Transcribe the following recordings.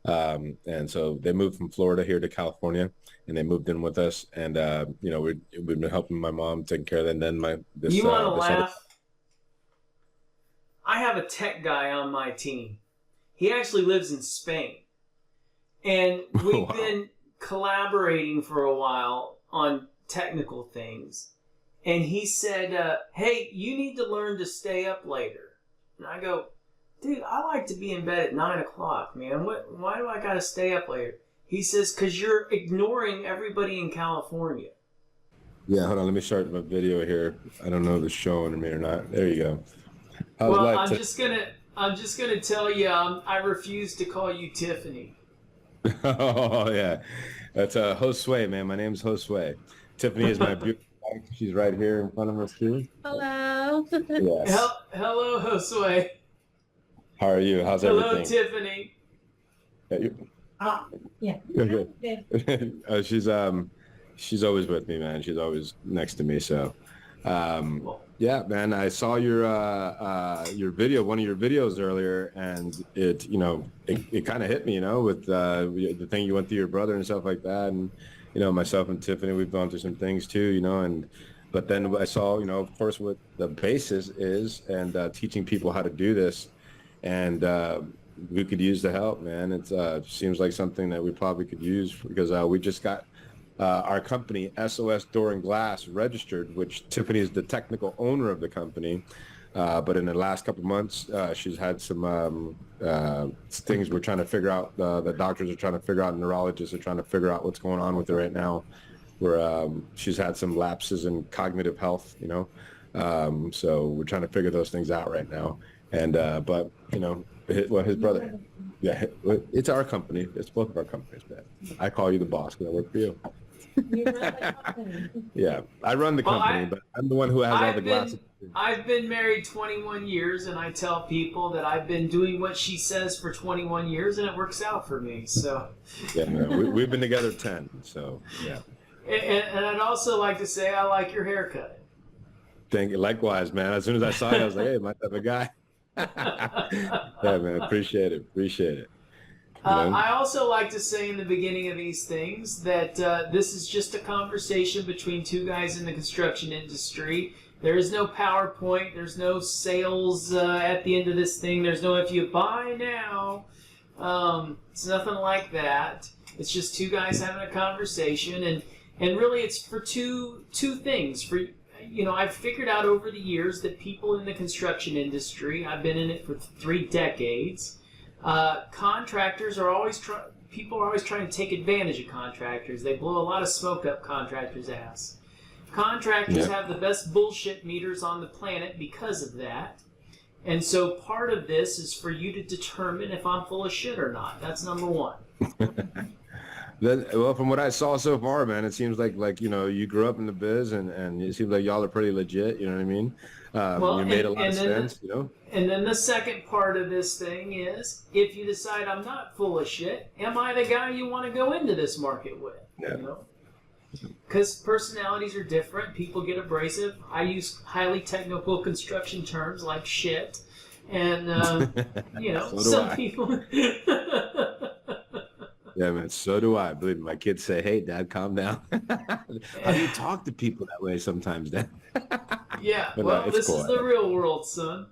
And so they moved from Florida here to California, and they moved in with us. And we've been helping my mom taking care of that. And then You want to this other. laugh? I have a tech guy on my team. He actually lives in Spain. And we've Wow. been collaborating for a while on technical things. And he said, hey, you need to learn to stay up later. And I go, dude, I like to be in bed at 9 o'clock, man. Why do I got to stay up later? He says, because you're ignoring everybody in California. Yeah, hold on. Let me start my video here. I don't know if it's showing me or not. There you go. How's Well, life? I'm just gonna tell you, I refuse to call you Tiffany. Oh yeah, that's Josue, man. My name's Josue. Tiffany is my beautiful wife. She's right here in front of us too. Hello. Yes. Hello, Josue. How are you? How's Hello, everything? Tiffany. Yeah, you- Yeah. You're good. She's always with me, man. She's always next to me. So, Well, yeah, man. I saw your video, one of your videos earlier, and it kind of hit me, with the thing you went through your brother and stuff like that, and myself and Tiffany, we've gone through some things too, and but then I saw, of course, what the basis is, and teaching people how to do this, and we could use the help, man. It seems like something that we probably could use because we just got our company, SOS Door and Glass, registered, which Tiffany is the technical owner of the company. But in the last couple of months, she's had some things we're trying to figure out. The doctors are trying to figure out, neurologists are trying to figure out what's going on with her right now, where she's had some lapses in cognitive health, so we're trying to figure those things out right now. And but his brother, yeah, it's our company. It's both of our companies, man. I call you the boss because I work for you. You run the company. Yeah, I run the well, company, but I'm the one who has all the I've glasses. I've been married 21 years, and I tell people that I've been doing what she says for 21 years, and it works out for me. So, Yeah, man, we've been together 10, so yeah. and I'd also like to say I like your haircut. Thank you. Likewise, man. As soon as I saw you, I was like, hey, my type of guy. Yeah, man. Appreciate it. Appreciate it. I also like to say in the beginning of these things that this is just a conversation between two guys in the construction industry. There is no PowerPoint. There's no sales at the end of this thing. There's no if you buy now. It's nothing like that. It's just two guys having a conversation, and really it's for two things. For I've figured out over the years that people in the construction industry, I've been in it for 3 decades. Contractors are always people are always trying to take advantage of contractors. They blow a lot of smoke up contractors' ass. Contractors have the best bullshit meters on the planet because of that. And so part of this is for you to determine if I'm full of shit or not. That's number one. Well, from what I saw so far, man, it seems like you grew up in the biz, and it seems like y'all are pretty legit. You know what I mean? Well, You made a lot of sense. And then the second part of this thing is, if you decide I'm not full of shit, am I the guy you want to go into this market with? Yeah. Because personalities are different. People get abrasive. I use highly technical construction terms like shit. And, So do some I. people... Yeah, man. So do I. Believe me, my kids say, "Hey, Dad, calm down." How do you talk to people that way sometimes, Dad? Yeah, But well, it's this cool. is the real world, son.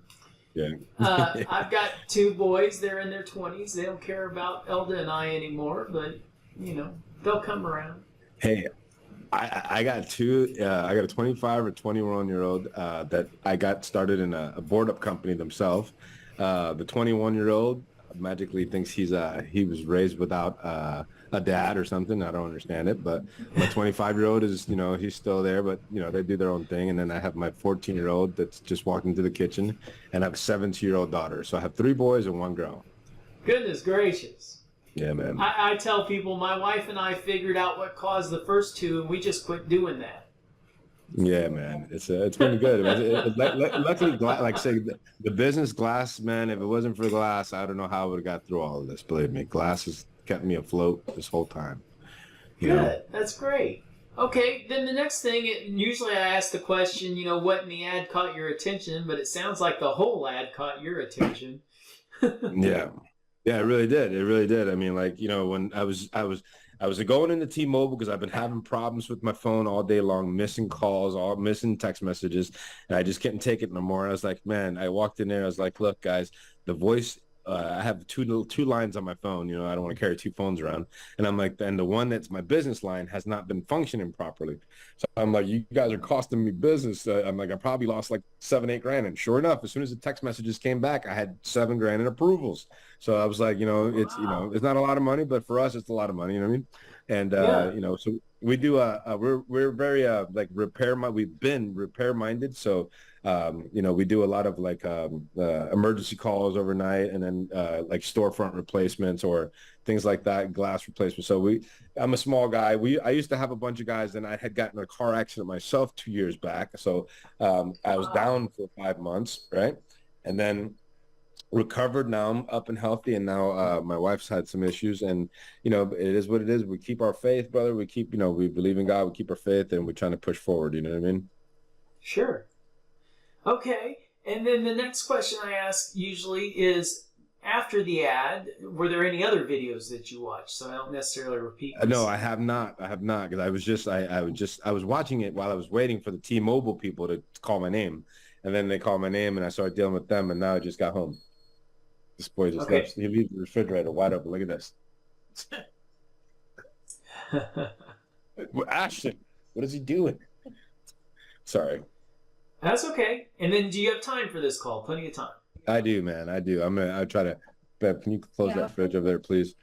Yeah. I've got 2 boys. They're in their 20s. They don't care about Elda and I anymore, but, they'll come around. Hey, I got two. I got a 25 or 21-year-old that I got started in a board-up company themselves. The 21-year-old magically thinks he was raised without a dad or something. I don't understand it. But my 25-year-old is, he's still there, but they do their own thing. And then I have my 14-year-old that's just walked into the kitchen, and I have a 17-year-old daughter. So I have 3 boys and 1 girl. Goodness gracious. Yeah, man. I tell people my wife and I figured out what caused the first 2, and we just quit doing that. Yeah, man, it's been good. Luckily, like I say, the business glass, man. If it wasn't for glass, I don't know how I would have got through all of this. Believe me, glass has kept me afloat this whole time. Good. That's great. Okay, then the next thing, usually I ask the question, what in the ad caught your attention, but it sounds like the whole ad caught your attention. Yeah. Yeah, it really did. It really did. I mean, like, when I was going into T-Mobile because I've been having problems with my phone all day long, missing calls, all missing text messages, and I just couldn't take it no more. I was like, man, I walked in there. I was like, look, guys, the voice. I have two lines on my phone. I don't want to carry two phones around, and I'm like, and the one that's my business line has not been functioning properly. So I'm like, you guys are costing me business. I'm like, I probably lost like 7, 8 grand, and sure enough, as soon as the text messages came back, I had 7 grand in approvals. So I was like, Wow. it's not a lot of money, but for us, it's a lot of money. You know what I mean? And Yeah. so we do. We're very like We've been repair minded. So we do a lot of like emergency calls overnight, and then like storefront replacements or things like that, glass replacements. So I'm a small guy. I used to have a bunch of guys, and I had gotten in a car accident myself 2 years back. So I was Wow. down for 5 months, right? And then recovered. Now I'm up and healthy, and now my wife's had some issues, and it is what it is. We keep our faith, brother. We keep, we believe in God. We keep our faith, and we're trying to push forward. You know what I mean? Sure. Okay. And then the next question I ask usually is, after the ad, were there any other videos that you watched? So I don't necessarily repeat No, myself. I have not. I have not, because I was watching it while I was waiting for the T-Mobile people to call my name, and then they called my name, and I started dealing with them, and now I just got home. This boy just left. Okay. He leaves the refrigerator wide open. Look at this. Ashton, what is he doing? Sorry. That's okay. And then do you have time for this call? Plenty of time. I do, man. I do. I try to. Beb, can you close Yeah. that fridge over there, please?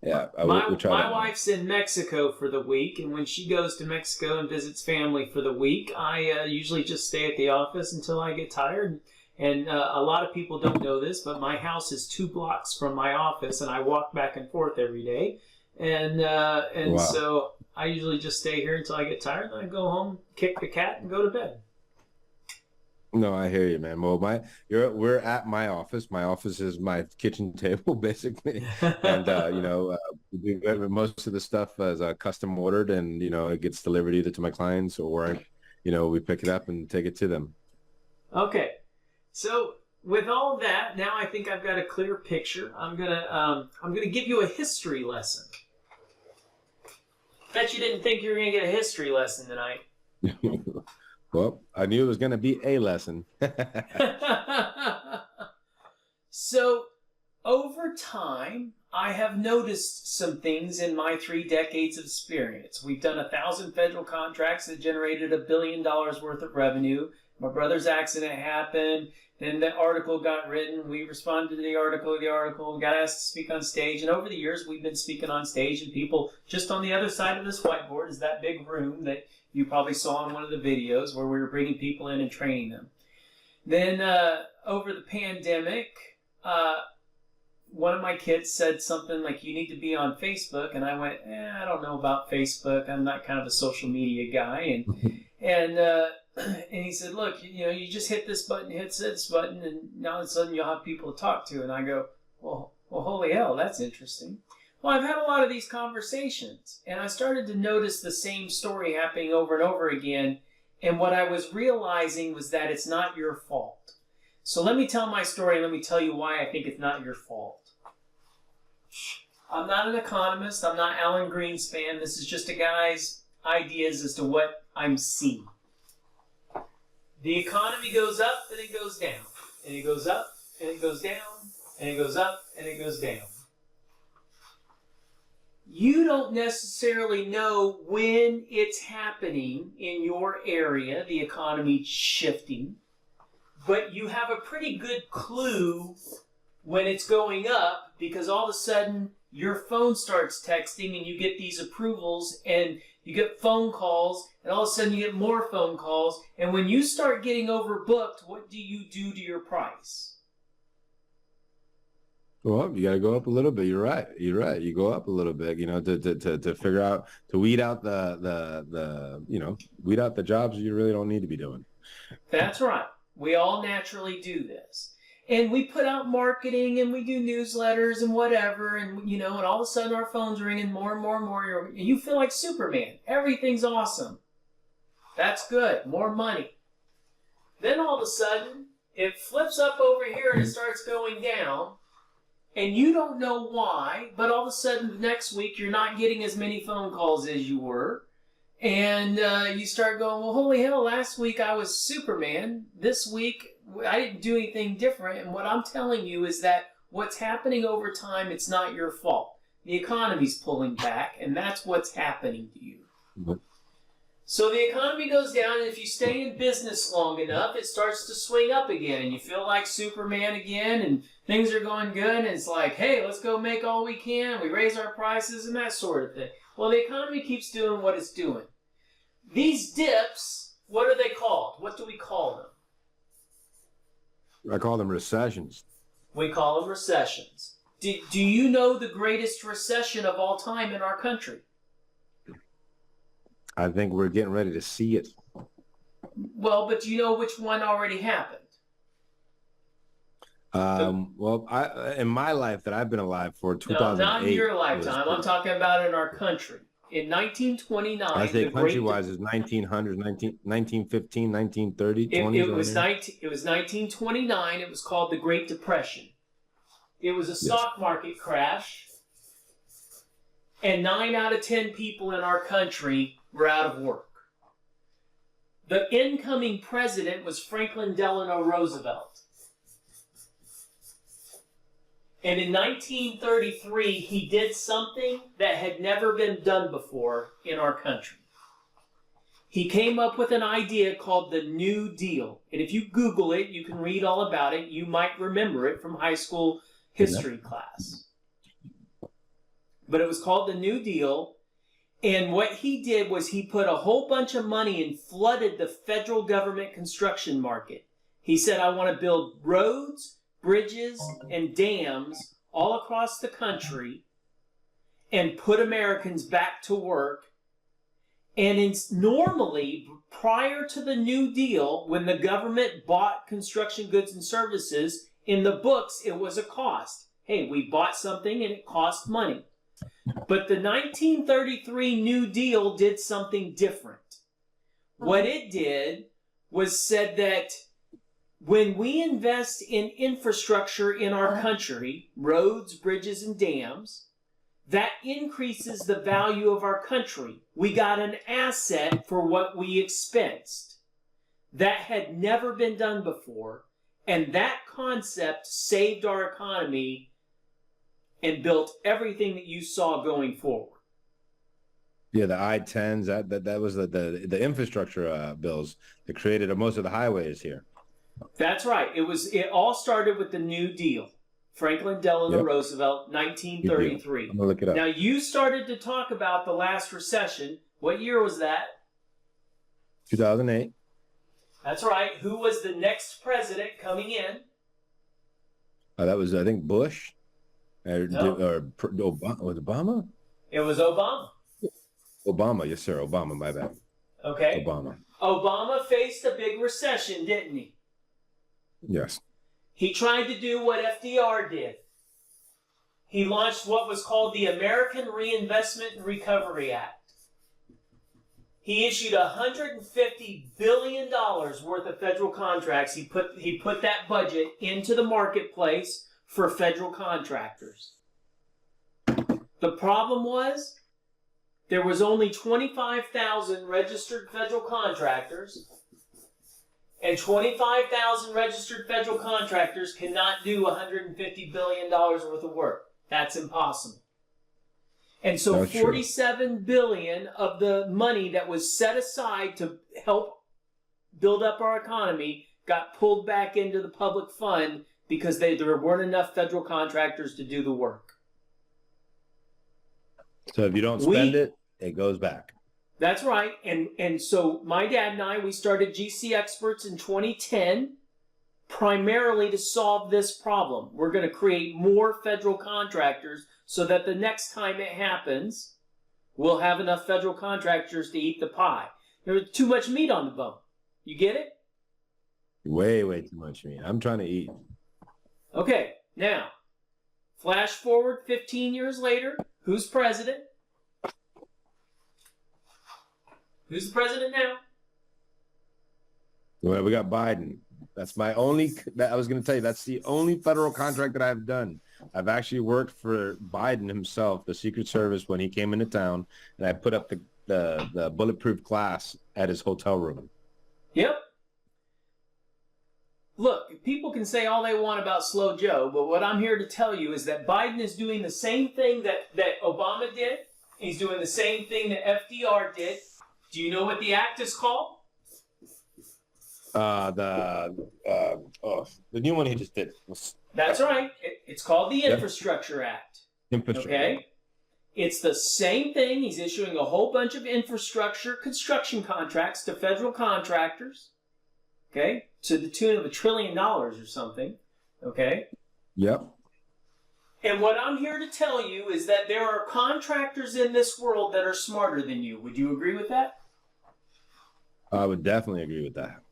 Yeah, we My try my to. wife's in Mexico for the week, and when she goes to Mexico and visits family for the week, I usually just stay at the office until I get tired. And a lot of people don't know this, but my house is 2 blocks from my office, and I walk back and forth every day. And Wow. so I usually just stay here until I get tired, and I go home, kick the cat, and go to bed. No, I hear you, man. Well, we're at my office. My office is my kitchen table, basically, and we do most of the stuff as custom ordered, and it gets delivered either to my clients, or we pick it up and take it to them. Okay, so with all that, now I think I've got a clear picture. I'm gonna give you a history lesson. Bet you didn't think you were gonna get a history lesson tonight. Well, I knew it was going to be a lesson. So, over time, I have noticed some things in my 3 decades of experience. We've done 1,000 federal contracts that generated $1 billion worth of revenue. My brother's accident happened. Then the article got written. We responded to the article. We got asked to speak on stage. And over the years, we've been speaking on stage. And people just on the other side of this whiteboard is that big room that you probably saw in one of the videos where we were bringing people in and training them. Then over the pandemic, one of my kids said something like, "You need to be on Facebook," and I went, "I don't know about Facebook. I'm not kind of a social media guy." And he said, "Look, you just hit this button, and now all of a sudden you'll have people to talk to." And I go, "Well, holy hell, that's interesting." Well, I've had a lot of these conversations, and I started to notice the same story happening over and over again. And what I was realizing was that it's not your fault. So let me tell my story, and let me tell you why I think it's not your fault. I'm not an economist. I'm not Alan Greenspan. This is just a guy's ideas as to what I'm seeing. The economy goes up, and it goes down. And it goes up, and it goes down, and it goes up, and it goes down. You don't necessarily know when it's happening in your area, the economy shifting, but you have a pretty good clue when it's going up, because all of a sudden your phone starts texting and you get these approvals and you get phone calls, and all of a sudden you get more phone calls, and when you start getting overbooked, what do you do to your price? Well, you got to go up a little bit. You're right. You're right. You go up a little bit, to figure out, to weed out weed out the jobs you really don't need to be doing. That's right. We all naturally do this. And we put out marketing and we do newsletters and whatever, and all of a sudden our phone's ringing more and more and more. You feel like Superman. Everything's awesome. That's good. More money. Then all of a sudden, it flips up over here and it starts going down. and you don't know why, but all of a sudden the next week you're not getting as many phone calls as you were. And you start going, well, holy hell, last week I was Superman. This week I didn't do anything different. And what I'm telling you is that what's happening over time, it's not your fault. The economy's pulling back, and that's what's happening to you. Mm-hmm. So the economy goes down, and if you stay in business long enough, it starts to swing up again, and you feel like Superman again, and things are going good, and it's like, hey, let's go make all we can. We raise our prices and that sort of thing. Well, the economy keeps doing what it's doing. These dips, what are they called? What do we call them? I call them recessions. We call them recessions. Do you know the greatest recession of all time in our country? I think we're getting ready to see it. Well, but do you know which one already happened? Well, in my life that I've been alive for, 2008. No, not in your lifetime. I'm talking about in our country. In 1929, I say country-wise is 1900, 1915, 1930, it was 1929. It was called the Great Depression. It was a stock market crash, and 9 out of 10 people in our country were out of work. The incoming president was Franklin Delano Roosevelt. And in 1933, he did something that had never been done before in our country. He came up with an idea called the New Deal. And if you Google it, you can read all about it. You might remember it from high school history class. But it was called the New Deal. And what he did was he put a whole bunch of money and flooded the federal government construction market. He said, I want to build roads, bridges, and dams all across the country and put Americans back to work. And normally, prior to the New Deal, when the government bought construction goods and services, in the books, it was a cost. Hey, we bought something and it cost money. But the 1933 New Deal did something different. What it did was said that when we invest in infrastructure in our country, roads, bridges, and dams, that increases the value of our country. We got an asset for what we expensed. That had never been done before, and that concept saved our economy and built everything that you saw going forward. Yeah, the I-10s, that was the infrastructure bills that created most of the highways here. That's right. It all started with the New Deal. Franklin Delano Roosevelt, 1933. I'm gonna look it up. Now, you started to talk about the last recession. What year was that? 2008. That's right. Who was the next president coming in? That was, I think, Bush. Or No. Was it Obama? It was Obama. Obama, yes, sir. Obama, my bad. Okay. Obama. Obama faced a big recession, didn't he? Yes. He tried to do what FDR did. He launched what was called the American Reinvestment and Recovery Act. He issued $150 billion worth of federal contracts. He put that budget into the marketplace for federal contractors. The problem was there was only 25,000 registered federal contractors, and 25,000 registered federal contractors cannot do $150 billion worth of work. That's impossible. And so $47 billion of the money that was set aside to help build up our economy got pulled back into the public fund because there weren't enough federal contractors to do the work. So if you don't spend it, it goes back. That's right. And so my dad and I, we started GCExperts in 2010 primarily to solve this problem. We're going to create more federal contractors so that the next time it happens, we'll have enough federal contractors to eat the pie. There's too much meat on the bone. You get it? Way, way too much meat. I'm trying to eat. Okay, now, flash forward 15 years later. Who's president? Who's the president now? Well, we got Biden. That's my only, I was going to tell you, that's the only federal contract that I've done I've actually worked for Biden himself, the Secret Service, when he came into town, and I put up the bulletproof glass at his hotel room. Yep. Look, people can say all they want about Slow Joe, but what I'm here to tell you is that Biden is doing the same thing that Obama did. He's doing the same thing that FDR did. Do you know what the act is called? The new one he just did. That's right. It's called the Infrastructure Act. Infrastructure. Okay? It's the same thing. He's issuing a whole bunch of infrastructure construction contracts to federal contractors. Okay? To the tune of $1 trillion or something. Okay? Yep. And what I'm here to tell you is that there are contractors in this world that are smarter than you. Would you agree with that? I would definitely agree with that.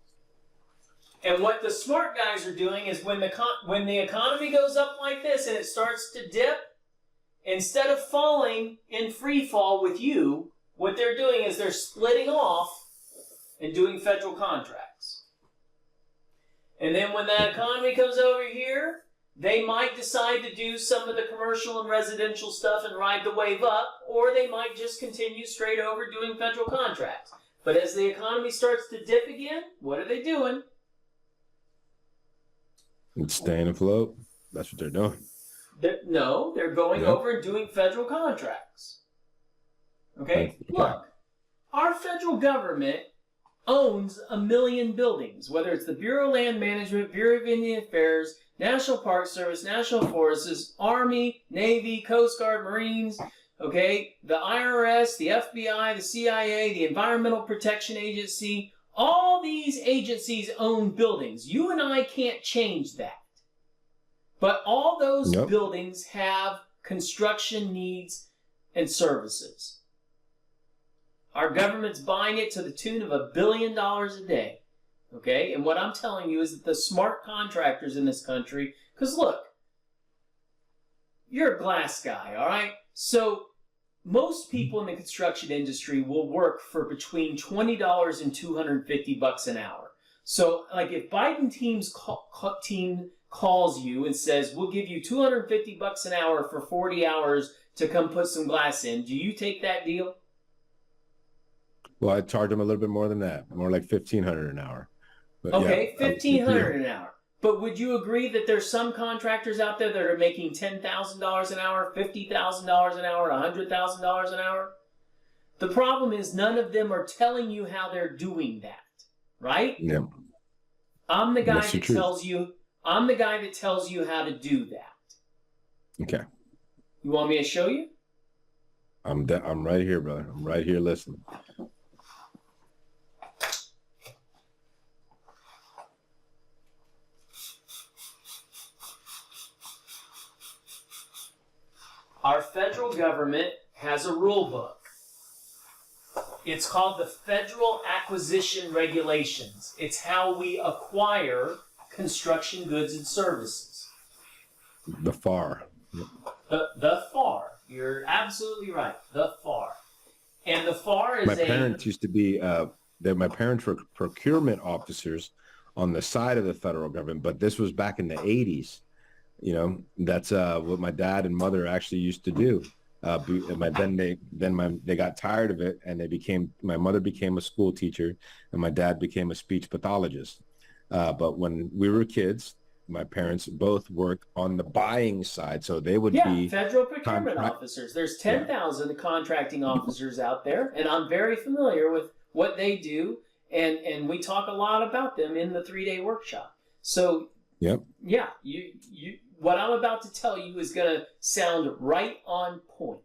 And what the smart guys are doing is when the economy goes up like this and it starts to dip, instead of falling in free fall with you, what they're doing is they're splitting off and doing federal contracts. And then when that economy comes over here, they might decide to do some of the commercial and residential stuff and ride the wave up, or they might just continue straight over doing federal contracts. But as the economy starts to dip again, what are they doing? It's staying afloat. That's what they're doing. They're going over and doing federal contracts. Okay? Look, our federal government owns 1 million buildings, whether it's the Bureau of Land Management, Bureau of Indian Affairs, National Park Service, National Forests, Army, Navy, Coast Guard, Marines, okay, the IRS, the FBI, the CIA, the Environmental Protection Agency. All these agencies own buildings. You and I can't change that. But all those buildings have construction needs and services. Our government's buying it to the tune of $1 billion a day. Okay? And what I'm telling you is that the smart contractors in this country, because look, you're a glass guy, all right? So most people in the construction industry will work for between $20 and $250 an hour. So, like, if Biden team calls you and says, we'll give you $250 an hour for 40 hours to come put some glass in, do you take that deal? Well, I charge them a little bit more than that, more like $1,500 an hour. But okay, $1,500 an hour. But would you agree that there's some contractors out there that are making $10,000 an hour, $50,000 an hour, $100,000 an hour? The problem is none of them are telling you how they're doing that, right? Yeah. I'm the guy that tells you. I'm the guy that tells you how to do that. Okay. You want me to show you? I'm right here, brother. I'm right here listening. Our federal government has a rule book. It's called the Federal Acquisition Regulations. It's how we acquire construction goods and services. The FAR. The FAR. You're absolutely right. The FAR. And the FAR is my parents used to be, my parents were procurement officers on the side of the federal government, but this was back in the 80s. You know, that's what my dad and mother actually used to do. They got tired of it, and my mother became a school teacher, and my dad became a speech pathologist. But when we were kids, my parents both worked on the buying side, so they would be federal procurement officers. There's 10,000 contracting officers out there, and I'm very familiar with what they do, and we talk a lot about them in the 3-day workshop. So, you what I'm about to tell you is going to sound right on point.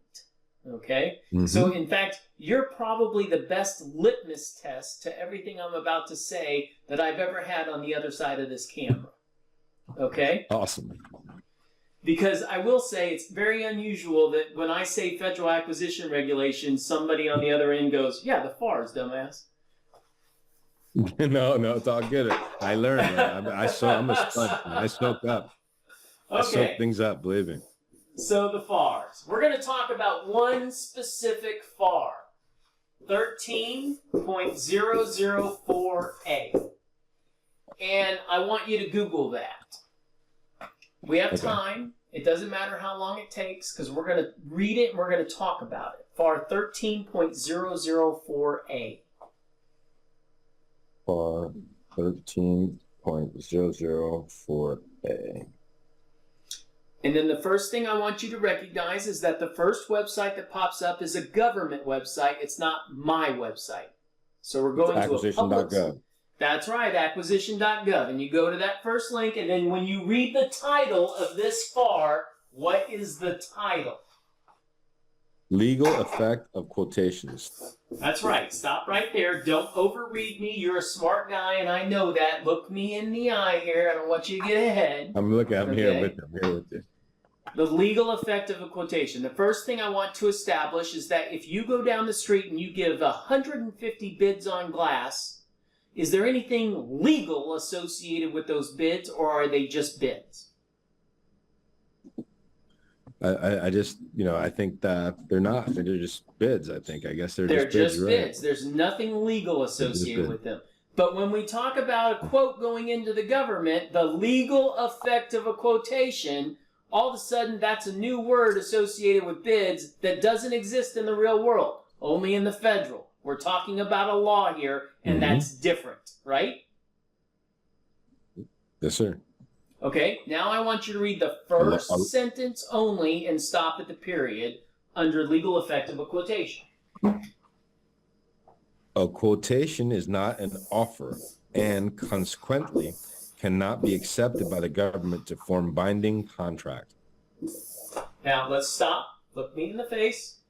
Okay? Mm-hmm. So, in fact, you're probably the best litmus test to everything I'm about to say that I've ever had on the other side of this camera. Okay? Awesome. Because I will say it's very unusual that when I say federal acquisition regulations, somebody on the other end goes, yeah, the FARs, dumbass. No, it's all good. I learned. I'm a sponge. I soak up. Okay. I soak things up, believe me. So the FARs. We're going to talk about one specific FAR, 13.004A. And I want you to Google that. We have time. It doesn't matter how long it takes because we're going to read it and we're going to talk about it. FAR 13.004A. FAR 13.004A. And then the first thing I want you to recognize is that the first website that pops up is a government website. It's not my website. So we're going to a public. Acquisition.gov. That's right, acquisition.gov. And you go to that first link, and then when you read the title of this FAR, what is the title? Legal effect of quotations. That's right. Stop right there. Don't overread me. You're a smart guy, and I know that. Look me in the eye here. I don't want you to get ahead. I'm here with you. The legal effect of a quotation. The first thing I want to establish is that if you go down the street and you give 150 bids on glass, is there anything legal associated with those bids, or are they just bids? I just, I think that they're not. They're just bids, I think. I guess they're just bids. Bids. There's nothing legal associated with them. But when we talk about a quote going into the government, the legal effect of a quotation, all of a sudden that's a new word associated with bids that doesn't exist in the real world, only in the federal. We're talking about a law here, and that's different, right? Yes, sir. Okay, now I want you to read the first sentence only and stop at the period under legal effect of a quotation. A quotation is not an offer and consequently cannot be accepted by the government to form binding contract. Now let's stop. Look me in the face.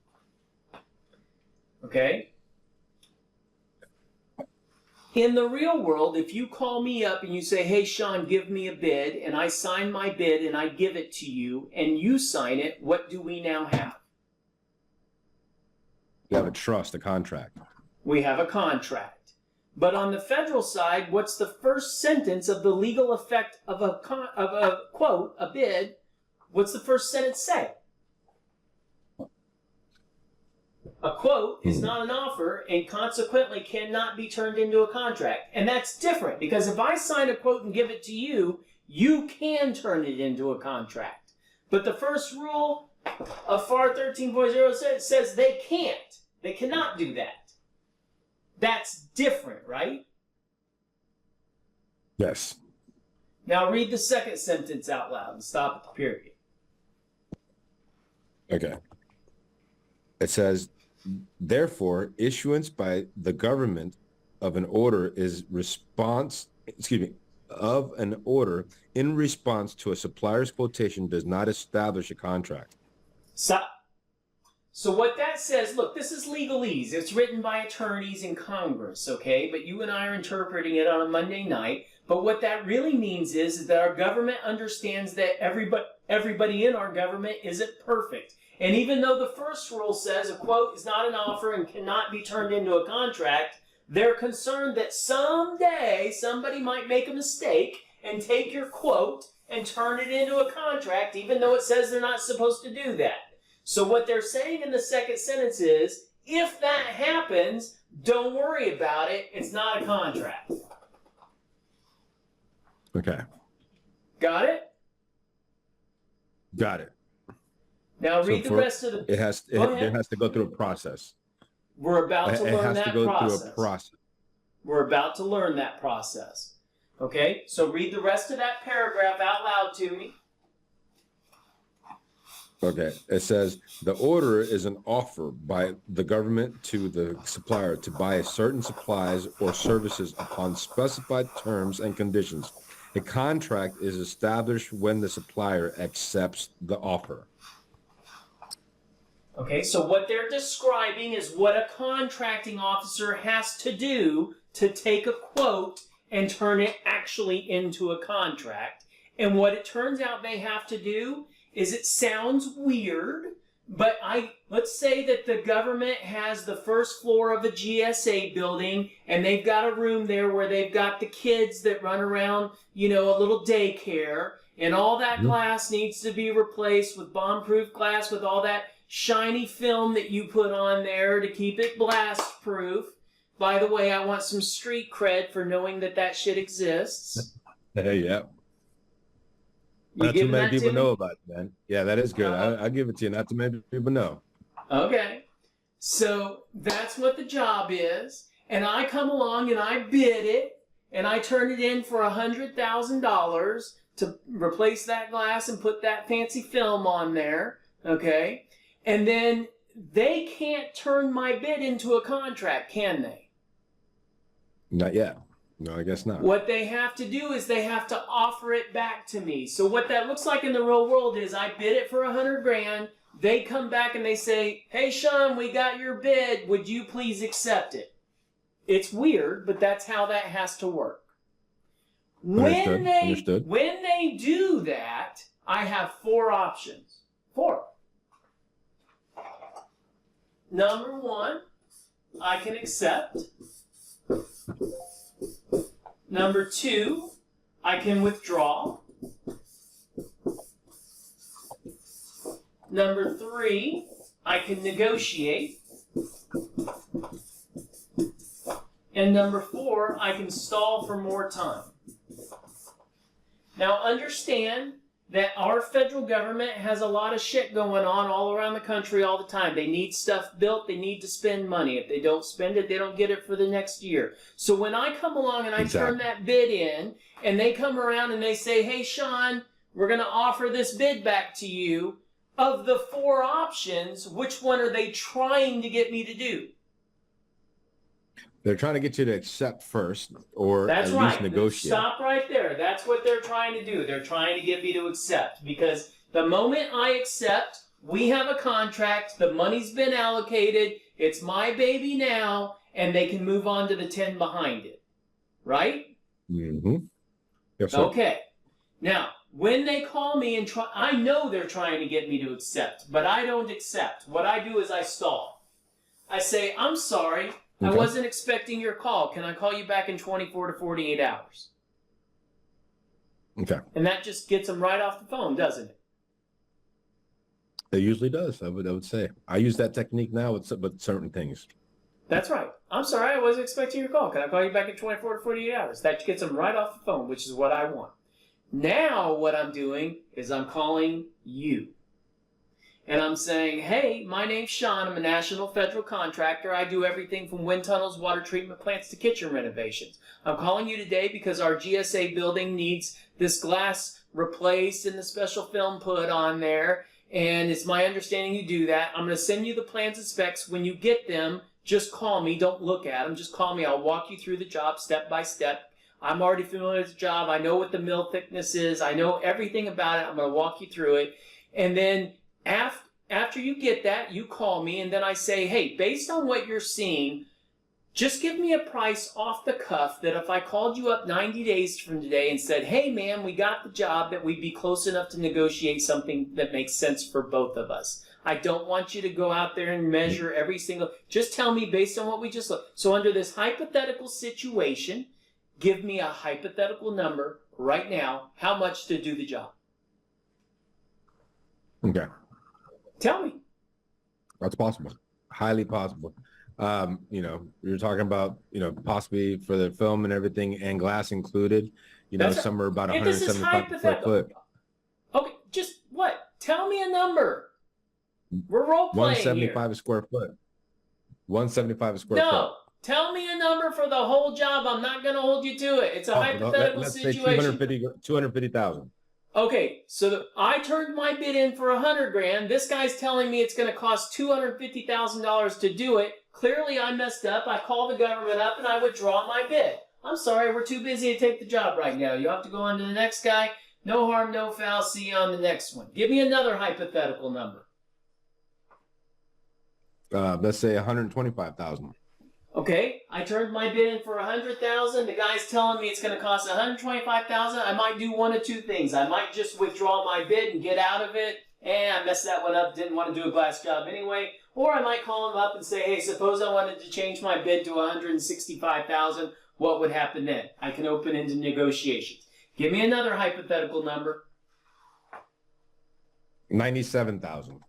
Okay? In the real world, if you call me up and you say, hey, Sean, give me a bid, and I sign my bid and I give it to you, and you sign it, what do we now have? You have a trust, a contract. We have a contract. But on the federal side, what's the first sentence of the legal effect of a quote, a bid? What's the first sentence say? A quote is not an offer and consequently cannot be turned into a contract. And that's different because if I sign a quote and give it to you, you can turn it into a contract. But the first rule of FAR 13.0 says they can't. They cannot do that. That's different, right? Yes. Now read the second sentence out loud and stop at the period. Okay. It says, therefore, issuance by the government of an order of an order in response to a supplier's quotation does not establish a contract. So what that says, look, this is legalese. It's written by attorneys in Congress, okay? But you and I are interpreting it on a Monday night. But what that really means is that our government understands that everybody in our government isn't perfect. And even though the first rule says a quote is not an offer and cannot be turned into a contract, they're concerned that someday somebody might make a mistake and take your quote and turn it into a contract, even though it says they're not supposed to do that. So what they're saying in the second sentence is, if that happens, don't worry about it. It's not a contract. Okay. Got it? Got it. Now read the rest of the... It has to go through a process. We're about to learn that process. It has to go through a process. We're about to learn that process. Okay? So read the rest of that paragraph out loud to me. Okay. It says, the order is an offer by the government to the supplier to buy certain supplies or services upon specified terms and conditions. A contract is established when the supplier accepts the offer. Okay, so what they're describing is what a contracting officer has to do to take a quote and turn it actually into a contract. And what it turns out they have to do is, it sounds weird, but let's say that the government has the first floor of a GSA building and they've got a room there where they've got the kids that run around, a little daycare, and all that glass needs to be replaced with bomb-proof glass with all that shiny film that you put on there to keep it blast-proof. By the way, I want some street cred for knowing that shit exists. Hey, yeah. You Not too giving many that people to know me? about it, man. Yeah, that is good. Uh, I give it to you. Not too many people know. Okay. So that's what the job is. And I come along and I bid it and I turn it in for $100,000 to replace that glass and put that fancy film on there. Okay. And then they can't turn my bid into a contract, can they? Not yet. No, I guess not. What they have to do is they have to offer it back to me. So what that looks like in the real world is I bid it for 100 grand. They come back and they say, "Hey, Sean, we got your bid. Would you please accept it?" It's weird, but that's how that has to work. Understood. When they do that, I have four options. Four. Number one, I can accept. Number two, I can withdraw. Number three, I can negotiate. And number four, I can stall for more time. Now understand that our federal government has a lot of shit going on all around the country all the time. They need stuff built, they need to spend money. If they don't spend it, they don't get it for the next year. So when I come along and I turn that bid in, and they come around and they say, "Hey Sean, we're going to offer this bid back to you," of the four options, which one are they trying to get me to do? They're trying to get you to accept first, or That's at right. least negotiate. Stop right there. That's what they're trying to do. They're trying to get me to accept, because the moment I accept, we have a contract, the money's been allocated, it's my baby now, and they can move on to the 10 behind it. Right? Mm-hmm. Yes, sir. Okay. Now, when they call me and try, I know they're trying to get me to accept, but I don't accept. What I do is I stall. I say, "I'm sorry, I Okay. wasn't expecting your call. Can I call you back in 24 to 48 hours? Okay. And that just gets them right off the phone, doesn't it? It usually does. I would say. I use that technique now with certain things. That's right. "I'm sorry, I wasn't expecting your call. Can I call you back in 24 to 48 hours? That gets them right off the phone, which is what I want. Now what I'm doing is I'm calling you. And I'm saying, "Hey, my name's Sean. I'm a national federal contractor. I do everything from wind tunnels, water treatment plants to kitchen renovations. I'm calling you today because our GSA building needs this glass replaced and the special film put on there. And it's my understanding you do that. I'm going to send you the plans and specs. When you get them, just call me. Don't look at them. Just call me. I'll walk you through the job step by step. I'm already familiar with the job. I know what the mill thickness is. I know everything about it. I'm going to walk you through it. And then after you get that, you call me, and then I say, "Hey, based on what you're seeing, just give me a price off the cuff that if I called you up 90 days from today and said, 'Hey, man, we got the job,' that we'd be close enough to negotiate something that makes sense for both of us. I don't want you to go out there and measure every single... Just tell me based on what we just looked." So under this hypothetical situation, give me a hypothetical number right now, how much to do the job. Okay. Tell me. That's possible. Highly possible. You're talking about, possibly for the film and everything and glass included, somewhere about If this is 175 square hypothetical. foot. Okay, just what? Tell me a number. We're role playing 175 here. a square foot. 175 a square foot. No, tell me a number for the whole job. I'm not going to hold you to it. It's a hypothetical let's situation. say 250,000. Okay, so I turned my bid in for 100 grand. This guy's telling me it's going to cost $250,000 to do it. Clearly, I messed up. I call the government up and I withdraw my bid. "I'm sorry, we're too busy to take the job right now. You have to go on to the next guy. No harm, no foul. See you on the next one." Give me another hypothetical number. Let's say 125,000. Okay, I turned my bid in for 100,000. The guy's telling me it's going to cost 125,000. I might do one of two things. I might just withdraw my bid and get out of it. I messed that one up. Didn't want to do a glass job anyway. Or I might call him up and say, "Hey, suppose I wanted to change my bid to 165,000. What would happen then?" I can open into negotiations. Give me another hypothetical number. 97,000.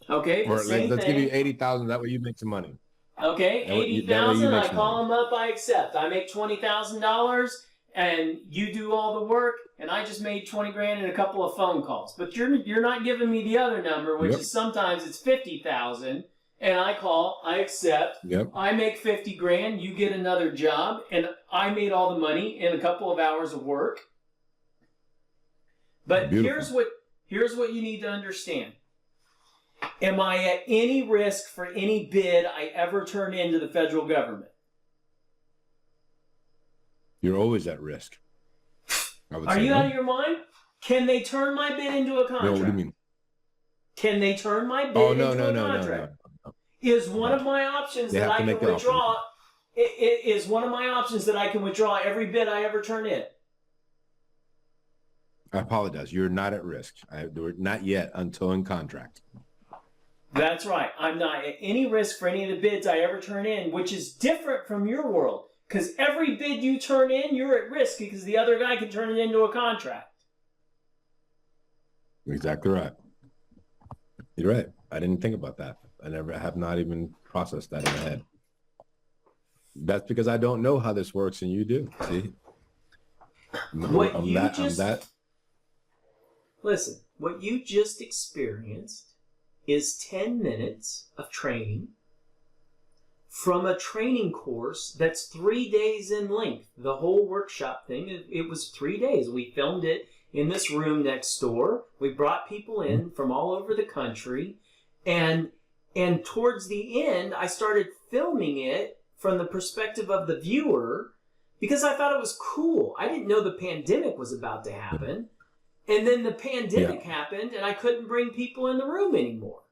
Okay, Or the same let's thing. give you 80,000. That way you make some money. Okay, That way you 80,000. make I some call money. him up. I accept. I make $20,000, and you do all the work, and I just made 20 grand in a couple of phone calls. But you're not giving me the other number, which is sometimes it's 50,000, and I call, I accept, I make 50 grand, you get another job, and I made all the money in a couple of hours of work. But here's what you need to understand. Am I at any risk for any bid I ever turn into the federal government? You're always at risk. Are you out of your mind? Can they turn my bid into a contract? No, what do you mean? Can they turn my bid into a contract? No. Is one of my options that I can withdraw? Is one of my options that I can withdraw every bid I ever turn in? I apologize. You're not at risk. Not yet until in contract. That's right. I'm not at any risk for any of the bids I ever turn in, which is different from your world. Because every bid you turn in, you're at risk because the other guy can turn it into a contract. Exactly right. You're right. I didn't think about that. I have not even processed that in my head. That's because I don't know how this works and you do. See? Listen, what you just experienced is 10 minutes of training from a training course that's 3 days in length. The whole workshop thing, it was 3 days. We filmed it in this room next door. We brought people in from all over the country. And towards the end, I started filming it from the perspective of the viewer because I thought it was cool. I didn't know the pandemic was about to happen. And then the pandemic happened and I couldn't bring people in the room anymore.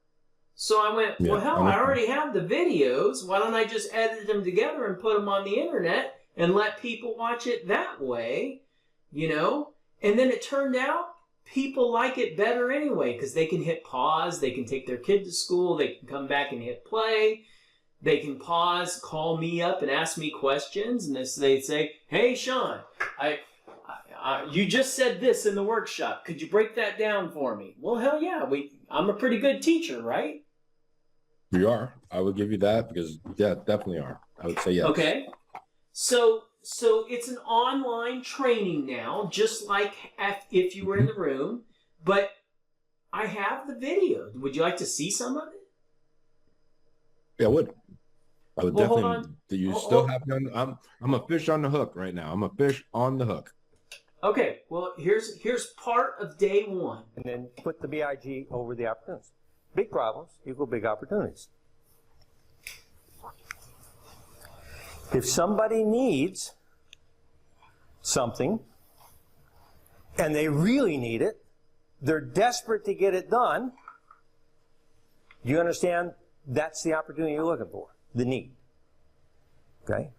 So I went, well, hell, I already have the videos. Why don't I just edit them together and put them on the internet and let people watch it that way, you know? And then it turned out people like it better anyway because they can hit pause. They can take their kid to school. They can come back and hit play. They can pause, call me up and ask me questions. And they say, hey, Sean, you just said this in the workshop. Could you break that down for me? Well, hell yeah. I'm a pretty good teacher, right? You are. I would give you that because, definitely are. I would say yes. Okay. So it's an online training now, just like if you were in the room. But I have the video. Would you like to see some of it? Yeah, I would. I would definitely. Do you still have me on? I'm a fish on the hook right now. I'm a fish on the hook. Okay, well, here's part of day one. And then put the BIG over the opportunities. Big problems equal big opportunities. If somebody needs something, and they really need it, they're desperate to get it done, you understand that's the opportunity you're looking for, the need. Okay?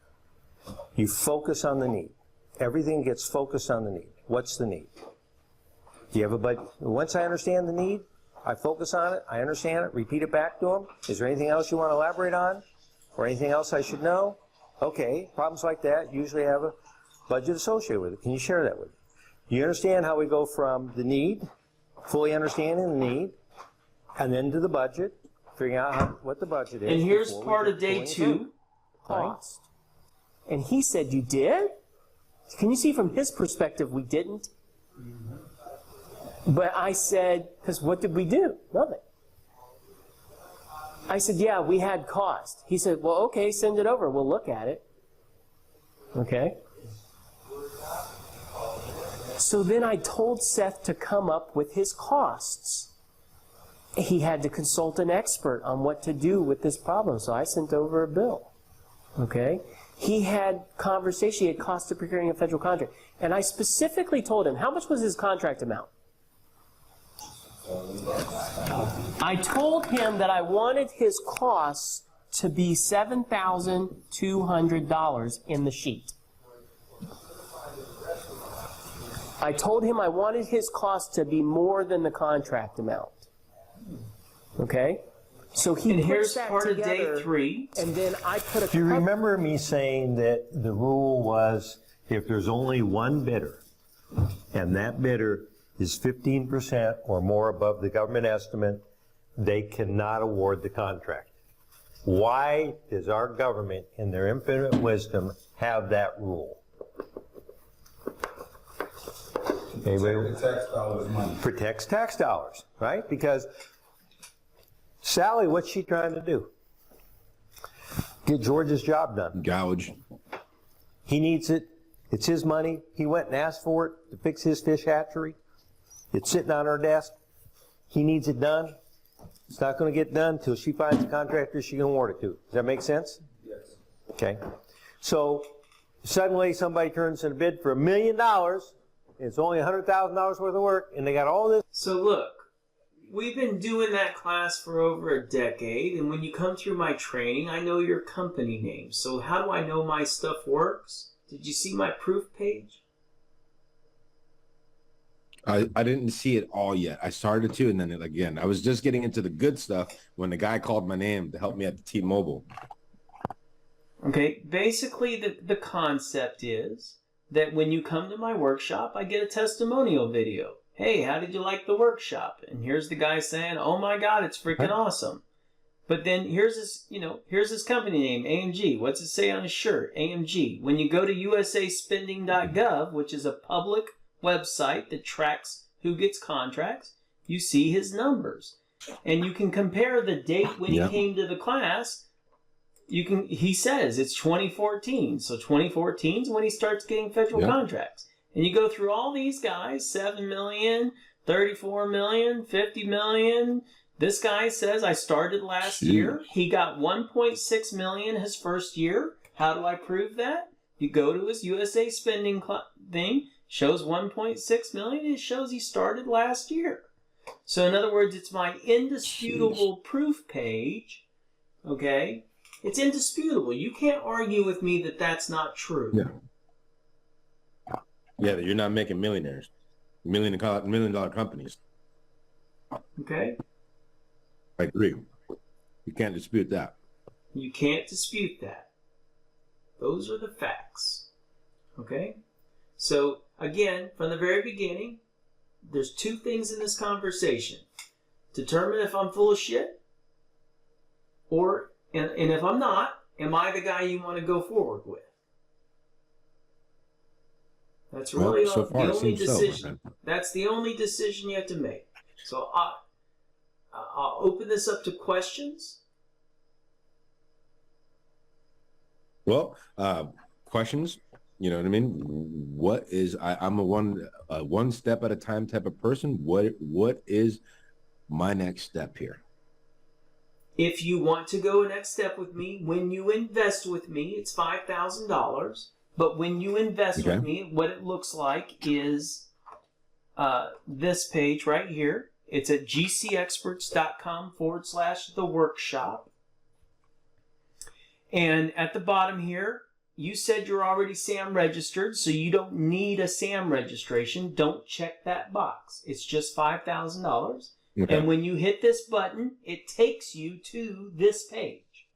You focus on the need. Everything gets focused on the need. What's the need? Do you have a budget? Once I understand the need, I focus on it, I understand it, repeat it back to them. Is there anything else you want to elaborate on? Or anything else I should know? Okay, problems like that usually have a budget associated with it. Can you share that with me? Do you understand how we go from the need, fully understanding the need, and then to the budget, figuring out what the budget is? And here's part of day two, cost. And he said, you did? Can you see from his perspective, we didn't? But I said, because what did we do? Nothing. I said, yeah, we had cost. He said, well, okay, send it over. We'll look at it. Okay. So then I told Seth to come up with his costs. He had to consult an expert on what to do with this problem. So I sent over a bill. Okay. He had conversation. He had cost of procuring a federal contract. And I specifically told him, how much was his contract amount? I told him that I wanted his costs to be $7,200 in the sheet. I told him I wanted his costs to be more than the contract amount. Okay? So he here's that part together, of day three. And then I put a... Do you remember me saying that the rule was if there's only one bidder, and that bidder is 15% or more above the government estimate, they cannot award the contract? Why does our government, in their infinite wisdom, have that rule? Anybody? Tax dollars money. Protects tax dollars, right? Because Sally, what's she trying to do? Get George's job done. Gouge. He needs it. It's his money. He went and asked for it to fix his fish hatchery. It's sitting on her desk. He needs it done. It's not going to get done until she finds a contractor she can award it to. Does that make sense? Yes. Okay. So suddenly somebody turns in a bid for $1 million. It's only $100,000 worth of work, and they got all this. So look, we've been doing that class for over a decade, and when you come through my training, I know your company name. So how do I know my stuff works? Did you see my proof page? I didn't see it all yet. I started to, and then again, I was just getting into the good stuff when the guy called my name to help me at the T-Mobile. Okay, basically the concept is that when you come to my workshop, I get a testimonial video. Hey, how did you like the workshop? And here's the guy saying, oh my God, it's freaking awesome. But then here's his company name, AMG. What's it say on his shirt? AMG. When you go to usaspending.gov, which is a public website that tracks who gets contracts, you see his numbers. And you can compare the date when he came to the class. He says it's 2014. So 2014 is when he starts getting federal contracts. And you go through all these guys, 7 million, 34 million, 50 million. This guy says, I started last year. He got 1.6 million his first year. How do I prove that? You go to his USA spending thing, shows 1.6 million. It shows he started last year. So in other words, it's my indisputable proof page. Okay? It's indisputable. You can't argue with me that that's not true. Yeah, you're not making millionaires. $1 million companies. Okay? I agree. You can't dispute that. You can't dispute that. Those are the facts. Okay? So, again, from the very beginning, there's two things in this conversation. Determine if I'm full of shit, and if I'm not, am I the guy you want to go forward with? That's really so far, the only So, decision. That's the only decision you have to make. So I'll open this up to questions. Well, questions. You know what I mean? What is I'm a one step at a time type of person. What is my next step here? If you want to go a next step with me, when you invest with me, it's $5,000. But when you invest with me, what it looks like is this page right here. It's at GCExperts.com/the workshop. And at the bottom here, you said you're already SAM registered, so you don't need a SAM registration. Don't check that box. It's just $5,000. Okay. And when you hit this button, it takes you to this page.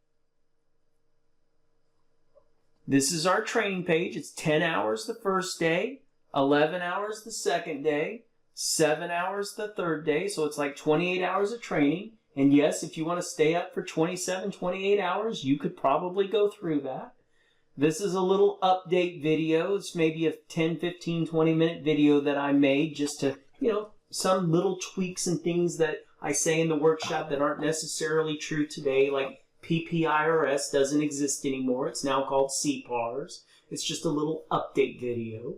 This is our training page. It's 10 hours the first day, 11 hours the second day, 7 hours the third day. So it's like 28 hours of training. And yes, if you want to stay up for 27, 28 hours, you could probably go through that. This is a little update video. It's maybe a 10, 15, 20-minute video that I made just to, some little tweaks and things that I say in the workshop that aren't necessarily true today, like PPIRS doesn't exist anymore. It's now called CPARS. It's just a little update video.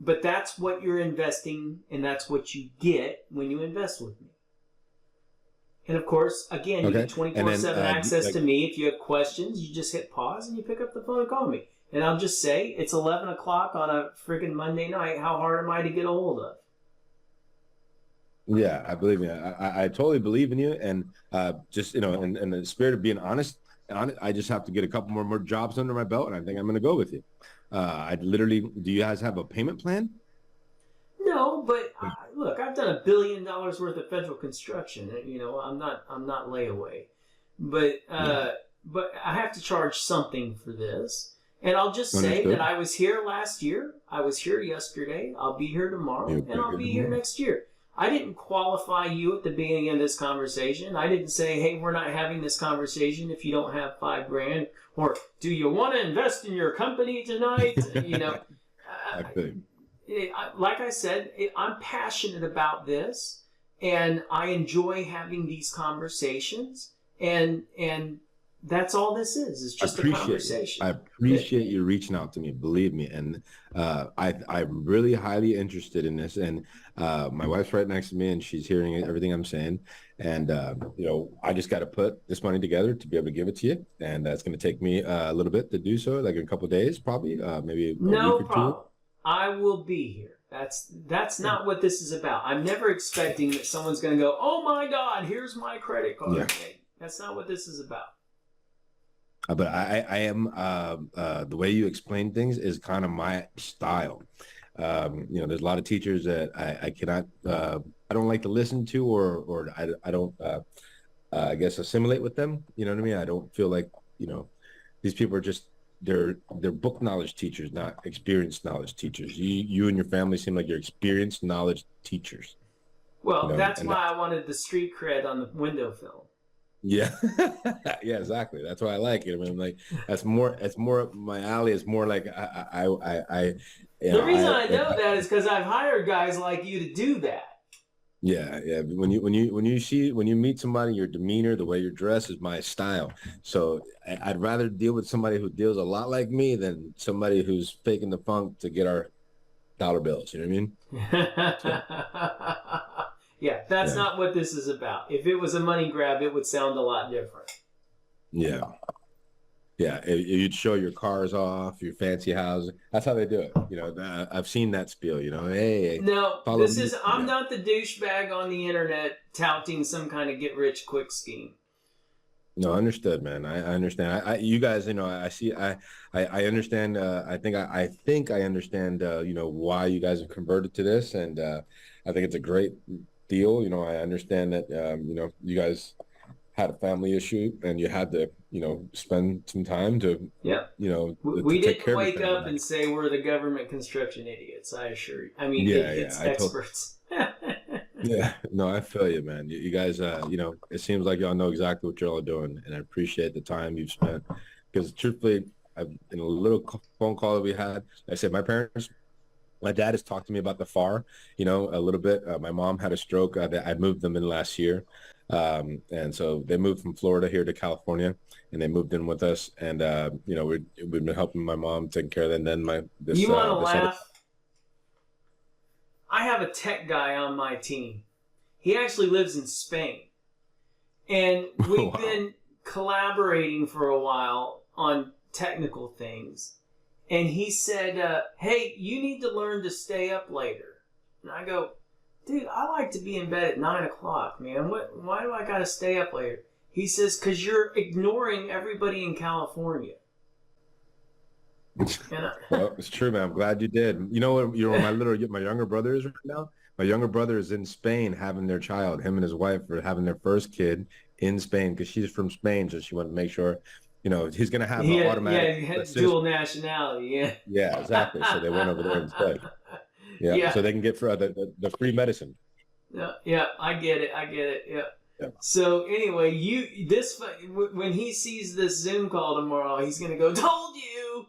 But that's what you're investing, and that's what you get when you invest with me. And of course, again, you get 24/7 access to me. If you have questions, you just hit pause and you pick up the phone and call me. And I'll just say, it's 11 o'clock on a freaking Monday night. How hard am I to get a hold of? Yeah, I believe in you. I totally believe in you. And just, in the spirit of being honest, I just have to get a couple more jobs under my belt, and I think I'm going to go with you. Do you guys have a payment plan? No, but look, I've done $1 billion worth of federal construction. I'm not layaway, but I have to charge something for this. And I'll just say that I was here last year. I was here yesterday. I'll be here tomorrow, and I'll be here next year. I didn't qualify you at the beginning of this conversation. I didn't say, hey, we're not having this conversation if you don't have $5,000, or do you want to invest in your company tonight? like I said, I'm passionate about this, and I enjoy having these conversations, and that's all this is. It's just a conversation. I appreciate you reaching out to me, believe me. And I'm really highly interested in this. And my wife's right next to me, and she's hearing everything I'm saying. And, I just got to put this money together to be able to give it to you. And that's going to take me a little bit to do so, like in a couple of days, probably, maybe a week or problem. two. I will be here. That's not what this is about. I'm never expecting that someone's going to go, oh my God, here's my credit card. Yeah. That's not what this is about. But I am the way you explain things is kind of my style. There's a lot of teachers that I cannot, I don't like to listen to, or I don't, I guess, assimilate with them. You know what I mean? I don't feel like, these people are just, they're book knowledge teachers, not experienced knowledge teachers. You and your family seem like you're experienced knowledge teachers. Well, that's why I wanted the street cred on the window film. Yeah. Yeah, exactly. That's why I like it. I mean, like, it's more up my alley. It's more like The reason I know that is because I've hired guys like you to do that. Yeah. When you meet somebody, your demeanor, the way you're dressed is my style. So I'd rather deal with somebody who deals a lot like me than somebody who's faking the funk to get our dollar bills. You know what I mean? Yeah, that's not what this is about. If it was a money grab, it would sound a lot different. Yeah. You'd show your cars off, your fancy house. That's how they do it. I've seen that spiel. Hey. No, I'm not the douchebag on the internet touting some kind of get rich quick scheme. No, understood, man. I understand. You guys, I see. I understand. I think I understand. Why you guys have converted to this, and I think it's a great deal. I understand that, you guys had a family issue and you had to, spend some time to, we didn't wake up and say we're the government construction idiots. I assure you. I mean, it's experts. Yeah, no, I feel you, man. You guys, it seems like y'all know exactly what y'all are doing, and I appreciate the time you've spent. Because truthfully, in a little phone call that we had, I said my dad has talked to me about the FAR, a little bit. My mom had a stroke. I moved them in last year. And so they moved from Florida here to California, and they moved in with us. And, we've been helping my mom take care of it. And then you want to laugh? I have a tech guy on my team. He actually lives in Spain. And we've been collaborating for a while on technical things. And he said, hey, you need to learn to stay up later. And I go, dude, I like to be in bed at 9 o'clock, man. Why do I got to stay up later? He says, because you're ignoring everybody in California. Well, it's true, man. I'm glad you did. You know what? My younger brother is right now. My younger brother is in Spain having their child. Him and his wife are having their first kid in Spain because she's from Spain, so she wanted to make sure. He's going to have an automatic. Yeah, dual nationality. Yeah. Yeah, exactly. So they went over there instead. Yeah. So they can get the free medicine. Yeah. I get it. Yeah. So anyway, when he sees this Zoom call tomorrow, he's going to go, "Told you."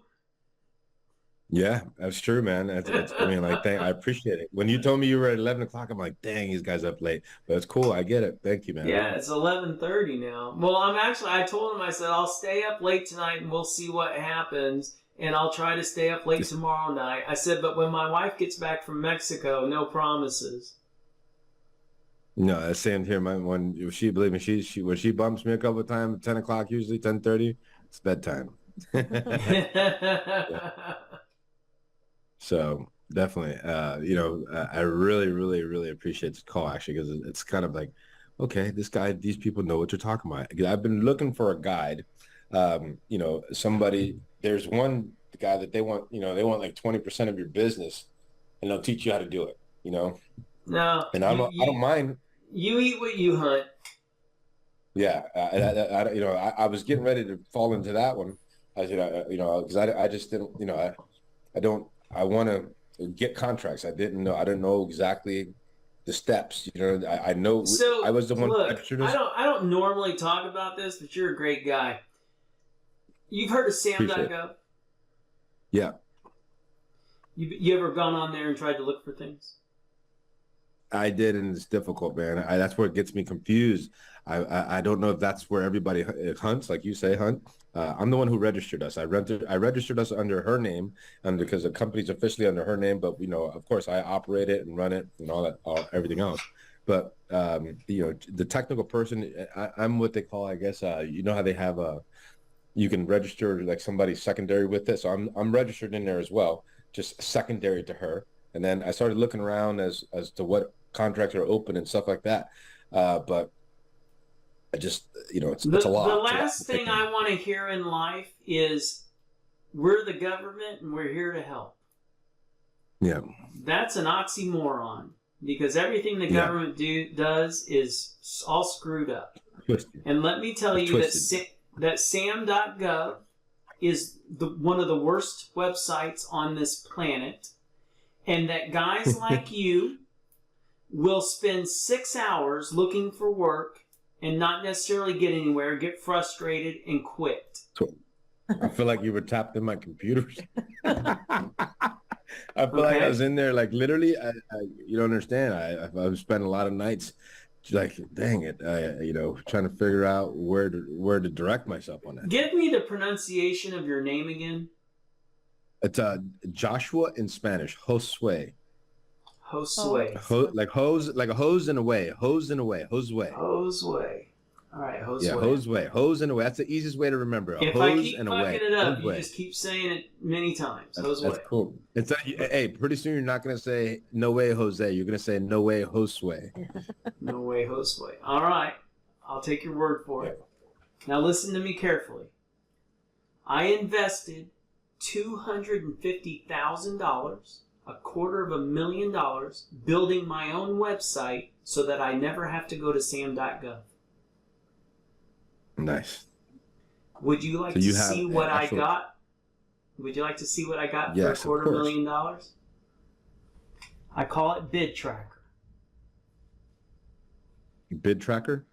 Yeah, that's true, man. I appreciate it. When you told me you were at 11 o'clock, I'm like, dang, these guys up late. But it's cool. I get it. Thank you, man. Yeah, it's 11:30 now. Well, I told him, I said, I'll stay up late tonight and we'll see what happens. And I'll try to stay up late tomorrow night. I said, but when my wife gets back from Mexico, no promises. No, that's same here. When she bumps me a couple of times, 10 o'clock usually, 10:30, it's bedtime. Yeah. So definitely, I really, really, really appreciate this call actually, because it's kind of like, okay, these people know what you're talking about. I've been looking for a guide, somebody. There's one guy that they want like 20% of your business, and they'll teach you how to do it. No, and I don't mind. You eat what you hunt. Yeah, I was getting ready to fall into that one. Because I just didn't, I want to get contracts. I didn't know exactly the steps. I know. So I was the one. Look, I don't normally talk about this, but you're a great guy. You've heard of sam.gov? Yeah. You ever gone on there and tried to look for things? I did, and it's difficult, man. That's where it gets me confused. I don't know if that's where everybody hunts, like you say, hunt. I'm the one who registered us. I registered us under her name, and because the company's officially under her name, but of course, I operate it and run it and all that, everything else. But the technical person, I'm what they call, I guess, how they have you can register like somebody secondary with it. So I'm registered in there as well, just secondary to her. And then I started looking around as to what contracts are open and stuff like that. But I just, it's a lot. The last thing I want to hear in life is we're the government and we're here to help. Yeah. That's an oxymoron because everything the government does is all screwed up. Twisted. And let me tell you that sam.gov is one of the worst websites on this planet. And that guys like you will spend 6 hours looking for work and not necessarily get anywhere, get frustrated, and quit. I feel like you were tapped in my computers. I feel like I was in there, like literally. You don't understand. I've spent a lot of nights, like, dang it, trying to figure out where to direct myself on that. Give me the pronunciation of your name again. It's Joshua in Spanish, Josue. Josue. Like hose, like a hose in a way. Hose in a way. Josue. Josue. All right, Josue. Yeah, Josue. Hose in a way. That's the easiest way to remember. If hose I keep in a fucking way. it up, Josue. you just keep saying it many times. That's Josue. cool. Hey, pretty soon you're not going to say, no way, Jose. You're going to say, no way, Josue. No way, Josue. All right. I'll take your word for it. Now listen to me carefully. I invested $250,000, $250,000 building my own website so that I never have to go to sam.gov. Nice. Would you like to see what I got? Would you like to see what I got for $250,000? I call it Bid Tracker. Bid Tracker?